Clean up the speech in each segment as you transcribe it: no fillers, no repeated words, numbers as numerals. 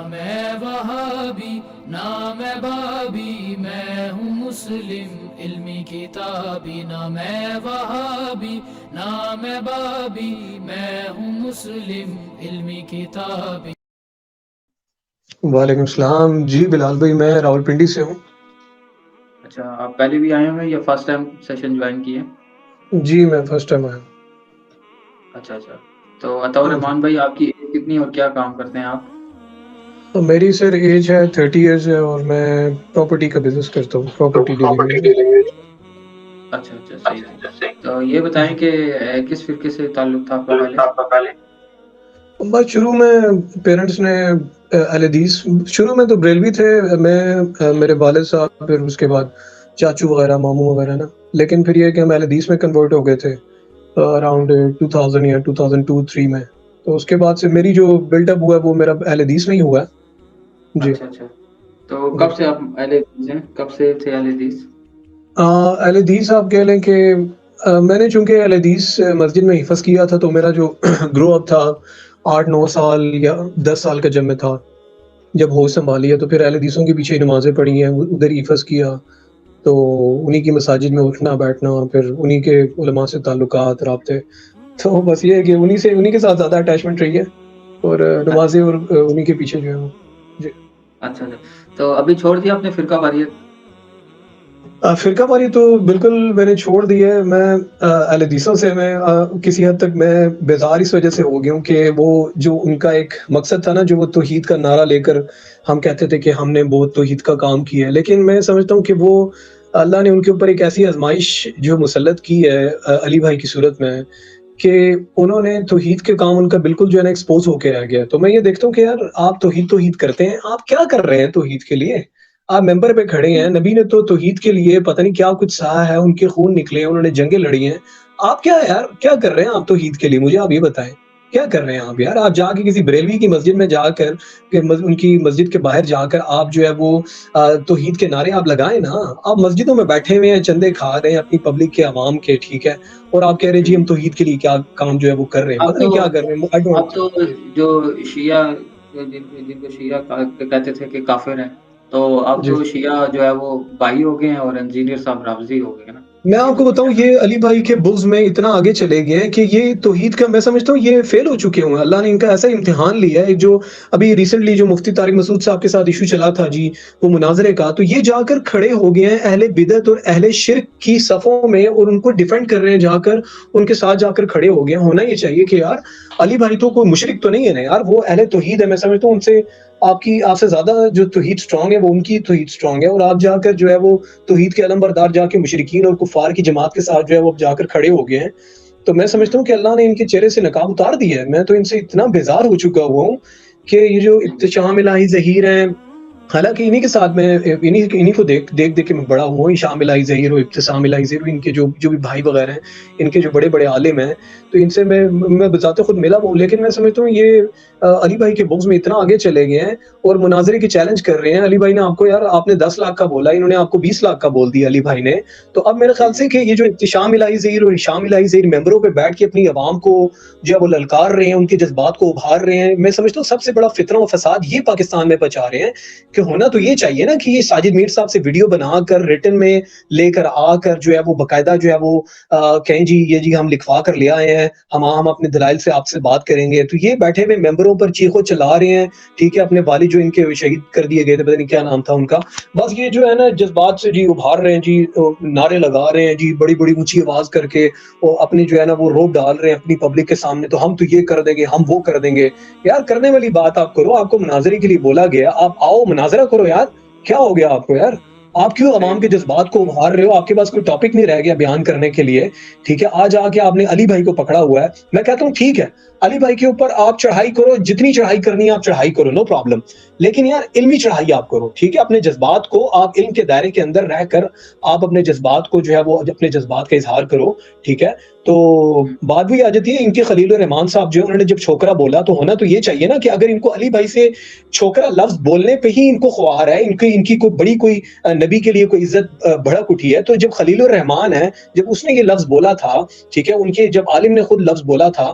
میں وہابی نہ میں بابی، میں ہوں مسلم علمی کتابی، نہ میں وہابی نہ میں بابی، میں ہوں مسلم علمی کتابی۔ وعلیکم السلام جی بلال بھائی، میں راول پنڈی سے ہوں۔ اچھا، آپ پہلے بھی آئے ہوئے یا فرسٹ ٹائم سیشن جوائن کیے؟ جی میں فرسٹ ٹائم آیا ہوں۔ اچھا، تو عطاء رحمان بھائی آپ کی ایج کتنی اور کیا کام کرتے ہیں آپ؟ میری سر ایج ہے 30 ایئرز ہے، اور میں پراپرٹی کا بزنس کرتا ہوں، پراپرٹی ڈیلنگ میں۔ اچھا، صحیح ہے۔ تو یہ بتائیں کہ کس فرقے سے تعلق تھا آپ کا پہلے؟ بس شروع میں پیرنٹس نے اہل حدیث، شروع میں تو بریلوی تھے، میں میرے والد صاحب، پھر اس کے بعد چاچو وغیرہ ماموں وغیرہ نا، لیکن پھر یہ کہ ہم اہل حدیث میں کنورٹ ہو گئے تھے اراؤنڈ 2000 یا 2002-3 میں۔ تو اس کے بعد سے میری جو بلڈ اپ ہوا ہے وہ میرا اہل حدیث میں ہی ہوا ہے۔ جی اچھا، تو کب سے آپ اہل حدیث ہیں؟ کب سے تھے اہل حدیث؟ اہل حدیث آپ کہہ لیں کہ میں نے چونکہ اہل حدیث مسجد میں حفظ کیا تھا، تو میرا جو گرو اپ تھا 8-9 سال یا 10 سال کا جب میں تھا، جب ہوش سنبھالی ہے، تو پھر اہل حدیثوں کے پیچھے نمازیں پڑھی ہیں، ادھر ہی حفظ کیا، تو انہی کی مساجد میں اٹھنا بیٹھنا، پھر انہی کے علماء سے تعلقات رابطے، تو بس یہ ہے کہ انہی کے ساتھ زیادہ اٹیچمنٹ رہی ہے، اور نمازیں اور انہی کے پیچھے جو ہے وہ۔ جی اچھا، تو ابھی چھوڑ دیا آپ نے فرقہ واریت؟ فرقہ واری تو بالکل میں نے چھوڑ دی ہے۔ میں اہل حدیثوں سے میں کسی حد تک میں بیزار اس وجہ سے ہو گیا ہوں کہ وہ جو ان کا ایک مقصد تھا نا، جو وہ توحید کا نعرہ لے کر ہم کہتے تھے کہ ہم نے بہت توحید کا کام کیا ہے، لیکن میں سمجھتا ہوں کہ وہ اللہ نے ان کے اوپر ایک ایسی آزمائش جو مسلط کی ہے علی بھائی کی صورت میں، کہ انہوں نے توحید کے کام ان کا بالکل جو ہے نا ایکسپوز ہو کے رہ گیا۔ تو میں یہ دیکھتا ہوں کہ یار آپ توحید کرتے ہیں، آپ کیا کر رہے ہیں توحید کے لیے؟ آپ ممبر پہ کھڑے ہیں، نبی نے تو توحید کے لیے پتہ نہیں کیا کچھ سہا ہے، ان کے خون نکلے، انہوں نے جنگیں لڑی ہیں، آپ کیا یار کیا کر رہے ہیں آپ توحید کے لیے؟ مجھے آپ یہ بتائیں کیا کر رہے ہیں آپ یار؟ آپ جا کے کسی بریلوی کی مسجد میں جا کر، ان کی مسجد کے باہر جا کر آپ جو ہے وہ توحید کے نعرے آپ لگائیں نا۔ آپ مسجدوں میں بیٹھے ہوئے ہیں، چندے کھا رہے ہیں اپنی پبلک کے، عوام کے، ٹھیک ہے، اور آپ کہہ رہے ہیں جی ہم توحید کے لیے کیا کام جو ہے وہ کر رہے ہیں، پتہ نہیں کیا کر رہے ہیں۔ اب تو جو شیعہ جن کو شیعہ کہتے تھے کہ کافر ہیں، تو اب جی تو شیعہ جو ہے وہ بھائی ہو گئے ہیں اور انجینئر صاحب رافضی ہو گئے نا۔ میں آپ کو بتاؤں یہ علی بھائی کے بغض میں اتنا آگے چلے گئے ہیں کہ یہ توحید کا میں سمجھتا ہوں یہ فیل ہو چکے ہوں۔ اللہ نے ان کا ایسا امتحان لیا ہے، جو ابھی ریسنٹلی جو مفتی طارق مسعود صاحب کے ساتھ ایشو چلا تھا جی وہ مناظرے کا، تو یہ جا کر کھڑے ہو گئے ہیں اہل بدعت اور اہل شرک کی صفوں میں، اور ان کو ڈیفینڈ کر رہے ہیں، جا کر ان کے ساتھ جا کر کھڑے ہو گئے ہیں۔ ہونا یہ چاہیے کہ یار علی بھائی تو کوئی مشرک تو نہیں ہے نا یار، وہ اہل توحید ہے۔ میں سمجھتا ہوں ان سے آپ سے زیادہ جو توحید سٹرونگ ہے وہ ان کی توحید سٹرونگ ہے، اور آپ جا کر جو ہے وہ توحید کے علم بردار جا کے مشرکین اور کفار کی جماعت کے ساتھ جو ہے وہ جا کر کھڑے ہو گئے ہیں۔ تو میں سمجھتا ہوں کہ اللہ نے ان کے چہرے سے نقاب اتار دی ہے۔ میں تو ان سے اتنا بیزار ہو چکا ہوا ہوں کہ یہ جو ابتشام الہی ظہیر ہیں، حالانکہ انہی کے ساتھ میں انہی کو دیکھ کے میں بڑا ہوا ہوں، شام الہی ظہیر و ابتسام الہی ظہیر، ان کے جو بھی بھائی وغیرہ ہیں، ان کے جو بڑے بڑے عالم ہیں، تو ان سے میں بذات خود ملا ہوں، لیکن میں سمجھتا ہوں یہ علی بھائی کے بغض میں اتنا آگے چلے گئے ہیں اور مناظرے کی چیلنج کر رہے ہیں۔ علی بھائی نے آپ کو یار آپ نے 10 لاکھ کا بولا، انہوں نے آپ کو 20 لاکھ کا بول دیا علی بھائی نے۔ تو اب میرے خیال سے کہ یہ جو ابتشام الہی ظہیر اور شام الہی ظہیر ممبروں پہ بیٹھ کے اپنی عوام کو جو ہے وہ للکار رہے ہیں، ان کے جذبات کو ابھار رہے ہیں، میں سمجھتا ہوں سب سے بڑا فتنہ و فساد یہ پاکستان میں بچا رہے ہیں۔ کہ ہونا تو یہ چاہیے نا کہ یہ ساجد میر صاحب سے ویڈیو بنا کر ریٹن میں لے کر آ کر جو ہے وہ باقاعدہ جو ہے وہ کہیں جی یہ جی ہم لکھوا کر لے آئے ہیں، ہم اپنے دلائل سے آپ سے بات کریں گے، تو یہ بیٹھے ہوئے ممبروں پر چیخو چلا رہے ہیں، ٹھیک ہے، اپنے والد جو ان کے شہید کر دیے گئے تھے، پتہ نہیں کیا نام تھا ان کا، بس یہ جو ہے نا جذبات سے جی ابھار رہے ہیں جی، نعرے لگا رہے ہیں جی بڑی بڑی اونچی آواز کر کے، وہ اپنی جو ہے نا وہ روب ڈال رہے ہیں اپنی پبلک کے سامنے، تو ہم تو یہ کر دیں گے، ہم وہ کر دیں گے۔ یار کرنے والی بات آپ کرو، آپ کو مناظرے کے لیے بولا گیا، آپ آؤ مناظرہ کرو یار، کیا ہو گیا آپ کو یار؟ آپ کیوں عوام کے جذبات کو ابھار رہے ہو؟ آپ کے پاس کوئی ٹاپک نہیں رہ گیا بیان کرنے کے لیے، ٹھیک ہے، آج آ کے آپ نے علی بھائی کو پکڑا ہوا ہے۔ میں کہتا ہوں ٹھیک ہے علی بھائی کے اوپر آپ چڑھائی کرو، جتنی چڑھائی کرنی ہے آپ چڑھائی کرو، نو پرابلم، لیکن یار علمی چڑھائی آپ کرو، ٹھیک ہے، اپنے جذبات کو آپ علم کے دائرے کے اندر رہ کر آپ اپنے جذبات کو جو ہے وہ اپنے جذبات کا اظہار کرو، ٹھیک ہے۔ تو بات بھی آ جاتی ہے ان کے خلیل الرحمان صاحب جو انہوں نے جب چھوکرا بولا، تو ہونا تو یہ چاہیے نا کہ اگر ان کو علی بھائی سے چھوکرا لفظ بولنے پہ ہی ان کو خوار ہے، ان کی کوئی بڑی کوئی نبی کے لیے کوئی عزت بھڑک اٹھی ہے، تو جب خلیل الرحمان ہے، جب اس نے یہ لفظ بولا تھا، ٹھیک ہے، ان کے جب عالم نے خود لفظ بولا تھا،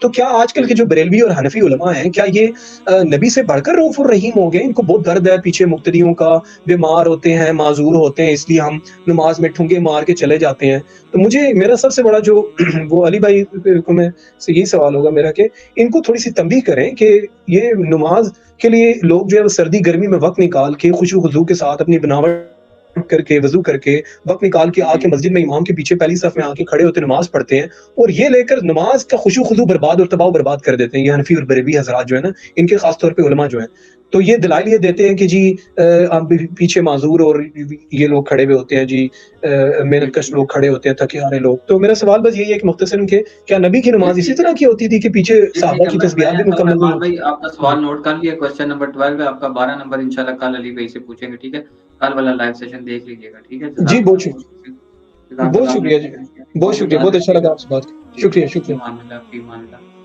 تو کیا آج کل کے جو بریلوی اور حنفی علماء ہیں کیا یہ نبی سے بڑھ کر رؤوف الرحیم ہو گئے؟ ان کو بہت درد ہے پیچھے مقتدیوں کا، بیمار ہوتے ہیں، معذور ہوتے ہیں، اس لیے ہم نماز میں ٹھونگے مار کے چلے جاتے ہیں۔ تو مجھے میرا سب سے بڑا جو وہ علی بھائی کو میں سے یہی سوال ہوگا میرا کہ ان کو تھوڑی سی تنبیہ کریں کہ یہ نماز کے لیے لوگ جو ہے وہ سردی گرمی میں وقت نکال کے خوشو و خضوع کے ساتھ اپنی بناوٹ کر کے وضو کر کے وقت نکال کے آ کے جی، مسجد میں امام کے پیچھے پہلی صف میں آ کے کھڑے ہوتے نماز پڑھتے ہیں، اور یہ لے کر نماز کا خشوع خضوع برباد اور تباہ و برباد کر دیتے ہیں یہ حنفی اور بریلوی حضرات جو ہے نا، ان کے خاص طور پہ علماء جو ہیں، تو یہ دلائل یہ دیتے ہیں کہ جی آپ پیچھے معذور اور یہ لوگ کھڑے ہوئے ہوتے ہیں جی، جی، محنت کش جی۔ لوگ کھڑے ہوتے ہیں، تھکے ہارے لوگ۔ تو میرا سوال بس یہی ہے کہ مختصراً کہ کیا نبی کی جی نماز اسی ٹھیک ہے، طرح کی ہوتی تھی کہ پیچھے جی ٹھیک صحابہ ہے، کی میں تسبیحات بھی مکمل نہیں عرفان بھائی ہوتی؟ آپ کا سوال نوٹ کر لیا، کوسچن نمبر 12 ہے آپ کا، 12 نمبر انشاءاللہ کل علی بھائی سے پوچھیں گے، ٹھیک ہے؟ کل والا لائیو سیشن دیکھ لیجیے گا، ٹھیک ہے؟ جی جزاک اللہ خیر، جزاک بہت اللہ شکریہ جی، خیر، بہت اوکے شکریہ، دھیان بہت اچھا رکھیے لگا گا، آپ سے بات کر، ٹھیک ہے، شکریہ شکریہ۔ فی امان اللہ، فی امان اللہ۔